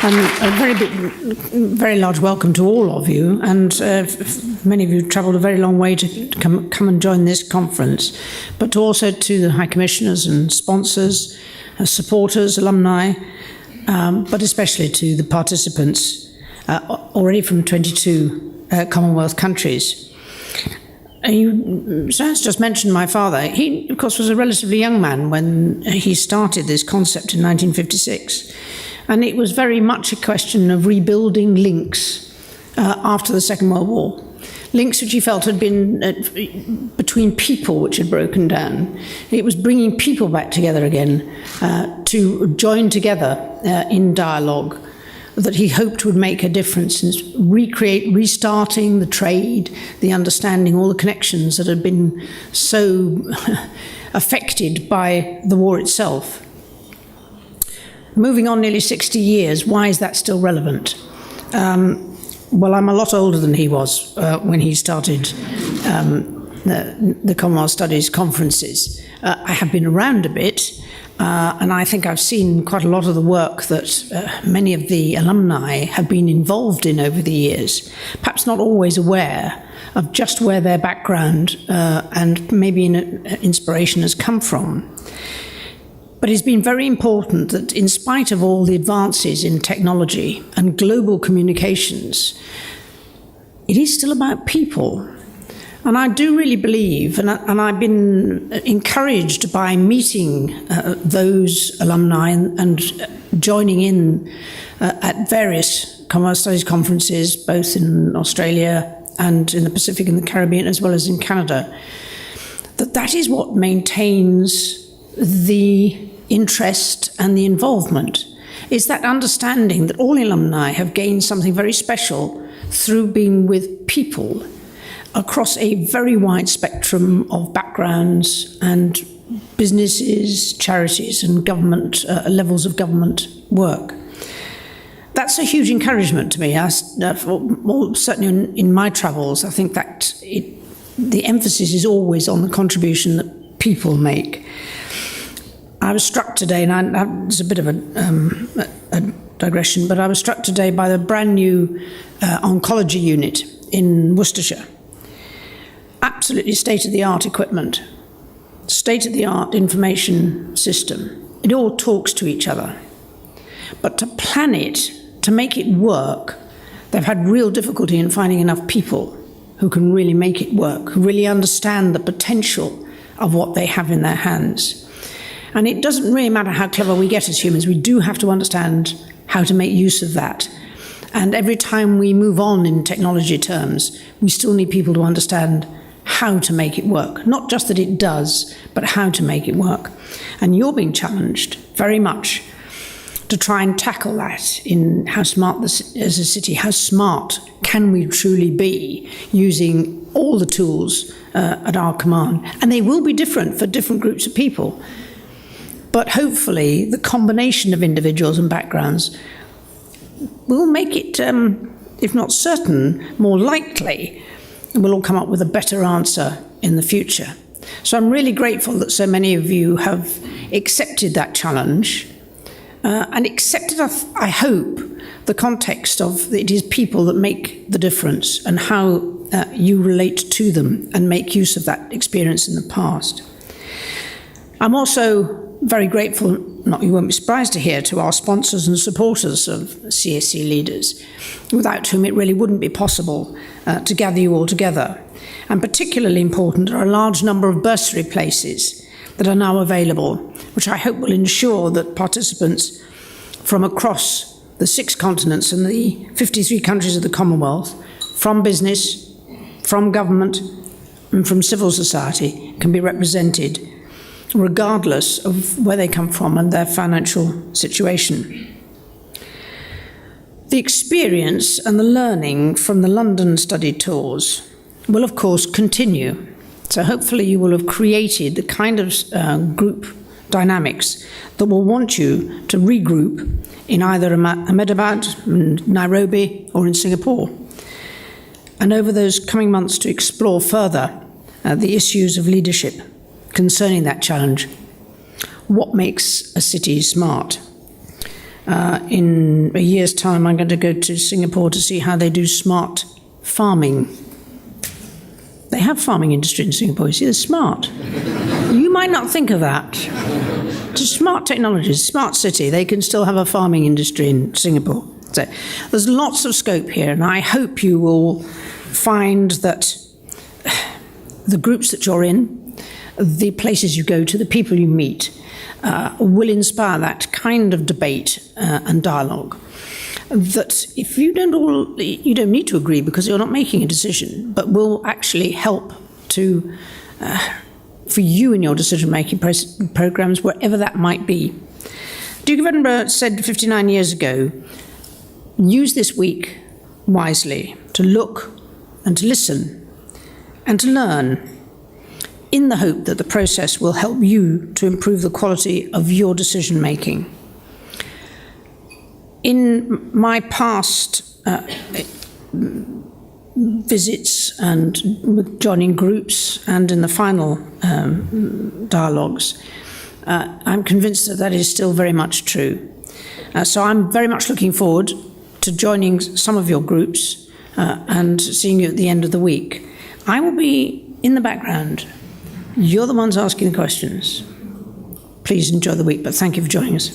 And very large welcome to all of you, and many of you travelled a very long way to come and join this conference, but also to the High Commissioners and sponsors, supporters, alumni, but especially to the participants already from 22 Commonwealth countries. Sans just mentioned my father. He, of course, was a relatively young man when he started this concept in 1956. And it was very much a question of rebuilding links after the Second World War. Links which he felt had been between people which had broken down. It was bringing people back together again to join together in dialogue that he hoped would make a difference in restarting the trade, the understanding, all the connections that had been so affected by the war itself. Moving on nearly 60 years, why is that still relevant? Well, I'm a lot older than he was when he started the Commonwealth Studies conferences. I have been around a bit, and I think I've seen quite a lot of the work that many of the alumni have been involved in over the years, perhaps not always aware of just where their background and maybe inspiration has come from. But it's been very important that in spite of all the advances in technology and global communications, it is still about people. And I do really believe, and I've been encouraged by meeting those alumni and joining in at various Commonwealth Studies conferences, both in Australia and in the Pacific and the Caribbean, as well as in Canada, that is what maintains the interest and the involvement. Is that understanding that all alumni have gained something very special through being with people across a very wide spectrum of backgrounds and businesses, charities and government levels of government work. That's a huge encouragement to me. Certainly in my travels, I think that the emphasis is always on the contribution that people make. I was struck today, and it's a bit of a digression, but I was struck today by the brand new oncology unit in Worcestershire. Absolutely state-of-the-art equipment, state-of-the-art information system. It all talks to each other. But to plan it, to make it work, they've had real difficulty in finding enough people who can really make it work, who really understand the potential of what they have in their hands. And it doesn't really matter how clever we get as humans, we do have to understand how to make use of that. And every time we move on in technology terms, we still need people to understand how to make it work. Not just that it does, but how to make it work. And you're being challenged very much to try and tackle that in how smart as a city, how smart can we truly be using all the tools at our command. And they will be different for different groups of people. But hopefully the combination of individuals and backgrounds will make it, if not certain, more likely, and we'll all come up with a better answer in the future. So I'm really grateful that so many of you have accepted that challenge and accepted, I hope, the context of it is people that make the difference and how you relate to them and make use of that experience in the past. I'm also very grateful, you won't be surprised to hear, to our sponsors and supporters of CSCLeaders, without whom it really wouldn't be possible to gather you all together. And particularly important are a large number of bursary places that are now available, which I hope will ensure that participants from across the 6 continents and the 53 countries of the Commonwealth, from business, from government, and from civil society, can be represented regardless of where they come from and their financial situation. The experience and the learning from the London study tours will, of course, continue. So hopefully you will have created the kind of group dynamics that will want you to regroup in either Ahmedabad, Nairobi, or in Singapore. And over those coming months to explore further the issues of leadership concerning that challenge. What makes a city smart? In a year's time, I'm going to go to Singapore to see how they do smart farming. They have farming industry in Singapore. You see, they're smart. You might not think of that. Just smart technologies, smart city. They can still have a farming industry in Singapore. So there's lots of scope here, and I hope you will find that the groups that you're in, the places you go to, the people you meet, will inspire that kind of debate and dialogue. That if you don't need to agree because you're not making a decision, but will actually help to for you in your decision-making programs, wherever that might be. Duke of Edinburgh said 59 years ago, use this week wisely to look and to listen and to learn, in the hope that the process will help you to improve the quality of your decision-making. In my past visits and with joining groups and in the final dialogues, I'm convinced that that is still very much true. So I'm very much looking forward to joining some of your groups and seeing you at the end of the week. I will be in the background. You're the ones asking the questions. Please enjoy the week, but thank you for joining us.